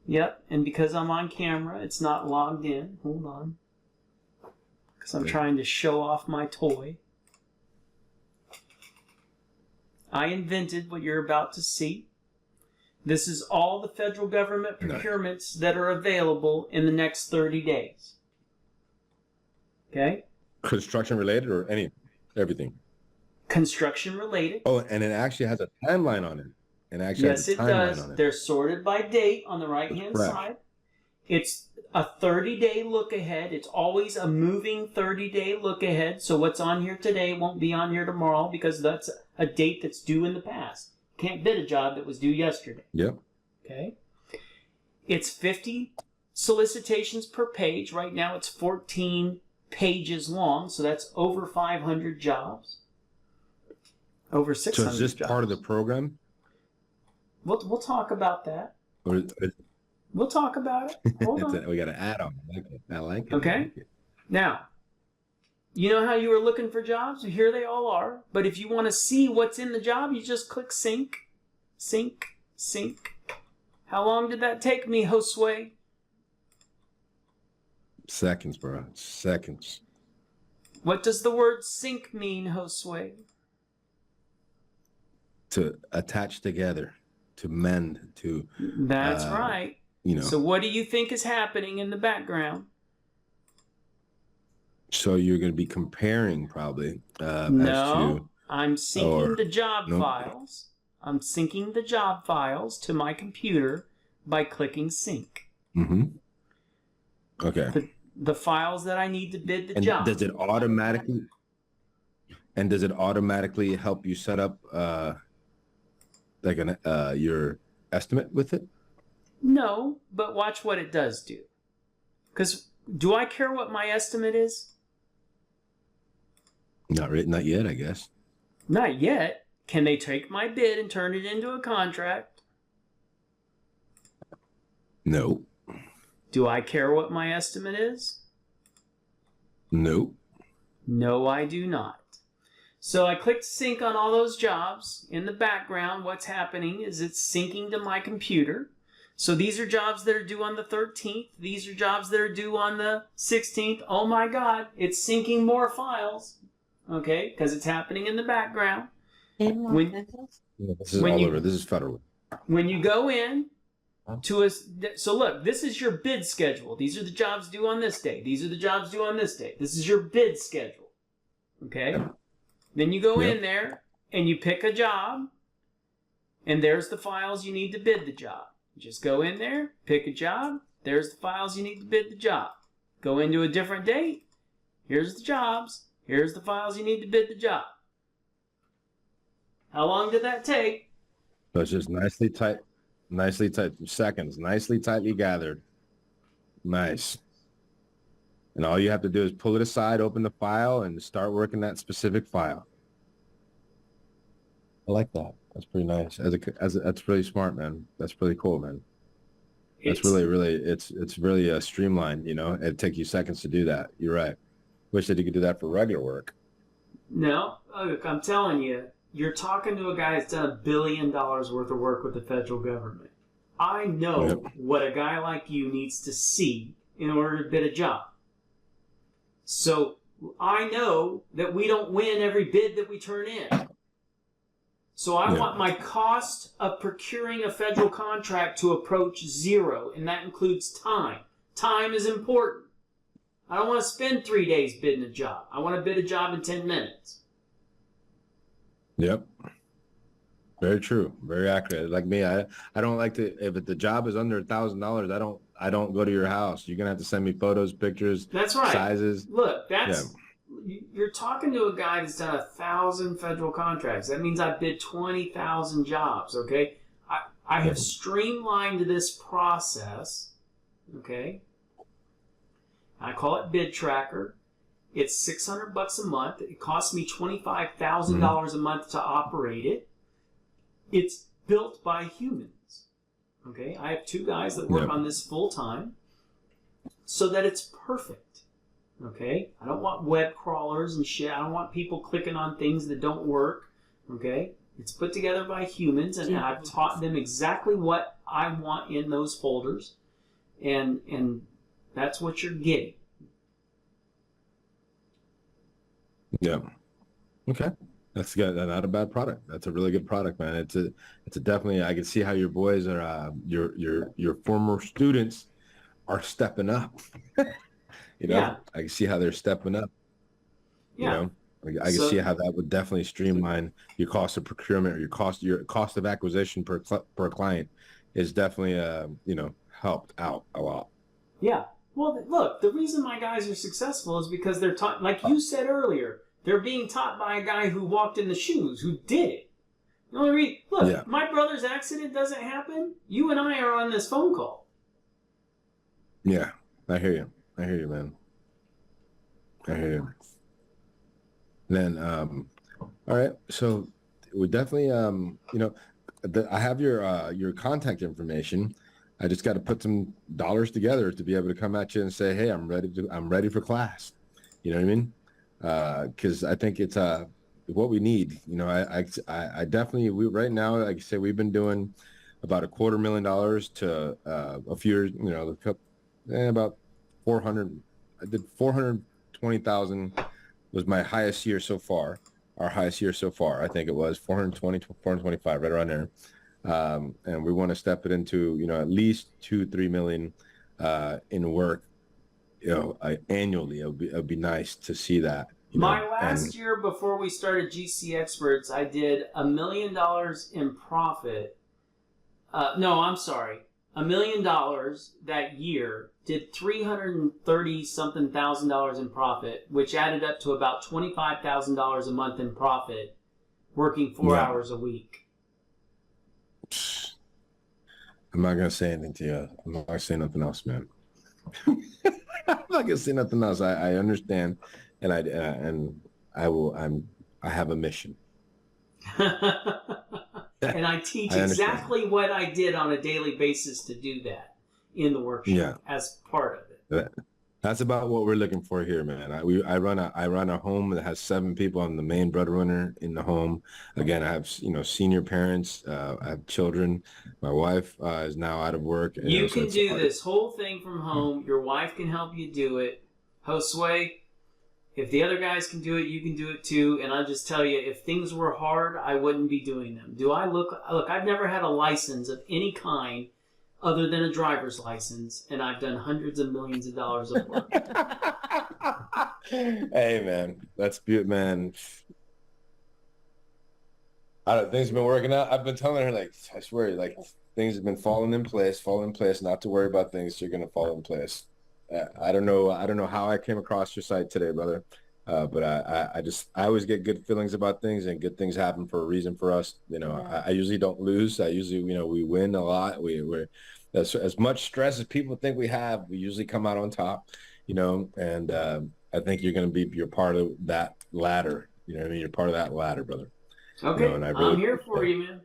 Yep, and because I'm on camera, it's not logged in. Hold on. Because I'm trying to show off my toy. I invented what you're about to see. This is all the federal government procurements that are available in the next 30 days. Okay? Construction related or everything? Construction related. Oh, and it actually has a timeline on it. Yes, it does. They're sorted by date on the right-hand side. It's a 30-day look ahead. It's always a moving 30-day look ahead. So what's on here today won't be on here tomorrow because that's a date that's due in the past. You can't bid a job that was due yesterday. Yep. Okay. It's 50 solicitations per page. Right now it's 14 pages long, so that's over 500 jobs. Over 600 So is this jobs. part of the program? We'll talk about that. Or We'll talk about it. Hold on. we got an add-on. I like it. Okay. I like it. Now, you know how you were looking for jobs? Here they all are. But if you want to see what's in the job, you just click sync. Sync. Sync. How long did that take me, Josue? Seconds, bro. Seconds. What does the word sync mean, Josue? To attach together, to mend, to... That's right. So what do you think is happening in the background? So you're going to be comparing probably. No, I'm syncing the job files. I'm syncing the job files to my computer by clicking sync. Mm-hmm. Okay. The files that I need to bid the And job. does it automatically help you set up your estimate with it? No, but watch what it does do. Because do I care what my estimate is? Not yet, I guess. Not yet. Can they take my bid and turn it into a contract? No. Do I care what my estimate is? No. No, I do not. So I clicked sync on all those jobs. In the background, what's happening is it's syncing to my computer. So these are jobs that are due on the 13th. These are jobs that are due on the 16th. Oh my God, it's syncing more files. okay, because it's happening in the background. In Los When- Angeles? Yeah, this is When all you- over. This is federal. When you go in to a, so look, this is your bid schedule. These are the jobs due on this day. These are the jobs due on this day. This is your bid schedule. Okay? Then you go in there and you pick a job, and there's the files you need to bid the job. You just go in there, pick a job, there's the files you need to bid the job. Go into a different date, here's the jobs, here's the files you need to bid the job. How long did that take? So it's just nicely tight, seconds, nicely tightly gathered. Nice. And all you have to do is pull it aside, open the file, and start working that specific file. I like that. That's pretty nice. That's really smart, man. That's really cool, man. That's really, it's really streamlined, you know. It'd take you seconds to do that. You're right. Wish that you could do that for regular work. No, look, I'm telling you, you're talking to a guy that's done $1 billion worth of work with the federal government. I know what a guy like you needs to see in order to bid a job. So I know that we don't win every bid that we turn in. So I want my cost of procuring a federal contract to approach zero, and that includes time. Time is important. I don't want to spend 3 days bidding a job. I want to bid a job in 10 minutes. Yep. Very true. Very accurate. Like me, I don't like to, if the job is under $1,000, I don't go to your house. You're going to have to send me photos, pictures, That's right. sizes. Look, you're talking to a guy that's done 1,000 federal contracts. That means I bid 20,000 jobs, okay? I have streamlined this process, okay? I call it Bid Tracker. It's $600 a month. It costs me $25,000 a month to operate it. It's built by humans, okay? I have 2 guys that work on this full time so that it's perfect. Okay? I don't want web crawlers and shit. I don't want people clicking on things that don't work. Okay? It's put together by humans, and I've taught them exactly what I want in those folders, and that's what you're getting. Yeah. Okay. That's good. Not a bad product. That's a really good product, man. It's a definitely. I can see how your boys are. Your former students are stepping up. You know, I can see how they're stepping up. You know, I can see how that would definitely streamline your cost of procurement, or your cost of acquisition per client is definitely helped out a lot. Yeah. Well, look, the reason my guys are successful is because they're taught, like you said earlier, they're being taught by a guy who walked in the shoes, who did it. You know what I mean? Look, my brother's accident doesn't happen. You and I are on this phone call. Yeah, I hear you. I hear you, man. I hear you. Then, all right. So we definitely, I have your contact information. I just got to put some dollars together to be able to come at you and say, hey, I'm ready for class. You know what I mean? Because I think it's what we need. You know, I definitely, right now, like I say, we've been doing about $250,000 to a few years, about 400. I did 420,000 was my highest year so far. Our highest year so far, I think it was 420, 425, right around there. And we want to step it into, at least 2-3 million in work, annually. It would be nice to see that. My last year before we started GCExperts, I did $1 million in profit. No, I'm sorry. $1 million that year did $330-something thousand in profit, which added up to about $25,000 a month in profit, working 4 hours a week. I'm not gonna say anything to you. I'm not gonna say nothing else, man. I'm not gonna say nothing else. I understand, and I have a mission. And I teach exactly what I did on a daily basis to do that in the workshop as part of it. That's about what we're looking for here, man. I run a home that has 7 people. I'm the main breadwinner in the home. Again, I have senior parents. I have children. My wife is now out of work. You can do this whole thing from home. Your wife can help you do it. Josue, If the other guys can do it, you can do it too. And I'll just tell you, if things were hard, I wouldn't be doing them. Look, I've never had a license of any kind other than a driver's license, and I've done hundreds of millions of dollars of work. Hey, man, that's beautiful, man. Things have been working out. I've been telling her, like, I swear, like, things have been falling in place, not to worry about things. You're going to fall in place. I don't know how I came across your site today, brother. But I always get good feelings about things, and good things happen for a reason for us. You know, I usually don't lose. I usually, we win a lot. We're as much stress as people think we have, we usually come out on top, and I think you're part of that ladder. You know what I mean? You're part of that ladder, brother. Okay, and I'm here for you, man.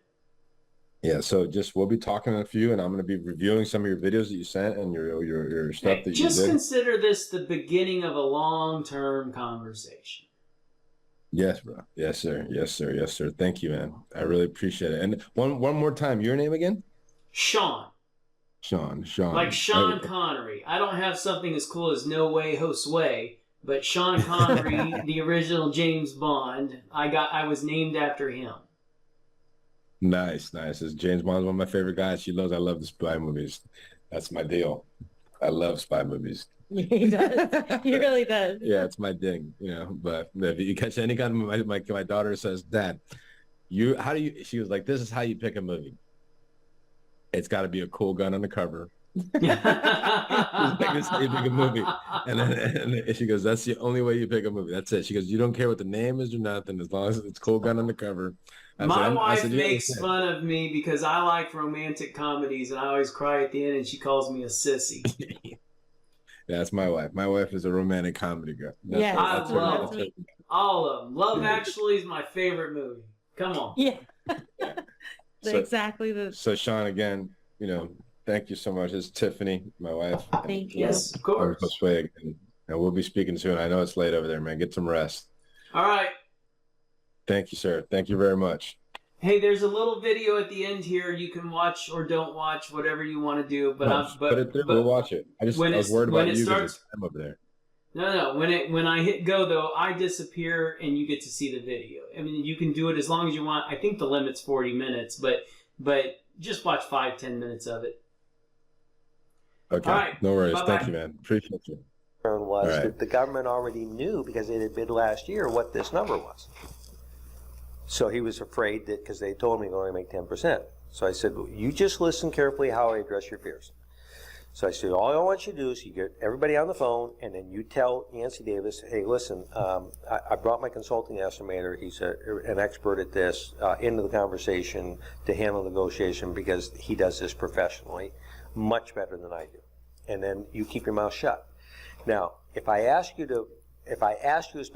Yeah, so we'll be talking to a few, and I'm going to be reviewing some of your videos that you sent and your stuff that you did. Just consider this the beginning of a long-term conversation. Yes, bro. Yes, sir. Yes, sir. Yes, sir. Thank you, man. I really appreciate it. And one more time, your name again? Sean. Sean. Like Sean Connery. I don't have something as cool as No Way, Josue, but Sean Connery, the original James Bond, I was named after him. Nice. James Bond's one of my favorite guys. I love the spy movies. That's my deal. I love spy movies. He does. He really does. Yeah, it's my thing, but if you catch any kind of, my daughter says, Dad, she was like, this is how you pick a movie. It's got to be a cool gun on the cover. This is how you pick a movie. And she goes, that's the only way you pick a movie. That's it. She goes, you don't care what the name is or nothing, as long as it's cool gun on the cover. My wife makes fun of me because I like romantic comedies, and I always cry at the end, and she calls me a sissy. Yeah, that's my wife. My wife is a romantic comedy girl. Yeah, I love all of them. Love Actually is my favorite movie. Come on. Yeah. So, exactly the. So Sean, again, thank you so much. It's Tiffany, my wife. Thank you. Yes, of course. And we'll be speaking soon. I know it's late over there, man. Get some rest. All right. Thank you, sir. Thank you very much. Hey, there's a little video at the end here. You can watch or don't watch, whatever you want to do. But put it through. We'll watch it. I was worried about you because I'm over there. No. When I hit go though, I disappear and you get to see the video. I mean, you can do it as long as you want. I think the limit's 40 minutes, but just watch 5-10 minutes of it. Okay. All right. No worries. Bye-bye. Thank you, man. Appreciate you. Was right. that the government already knew, because it had bid last year, what this number was. So he was afraid that, because they told me to only make 10%. So I said, well, you just listen carefully how I address your fears. So I said, all I want you to do is you get everybody on the phone, and then you tell Nancy Davis, hey, listen, I brought my consulting estimator, he's an expert at this, into the conversation to handle negotiation, because he does this professionally, much better than I do. And then you keep your mouth shut. Now, if I ask you a specific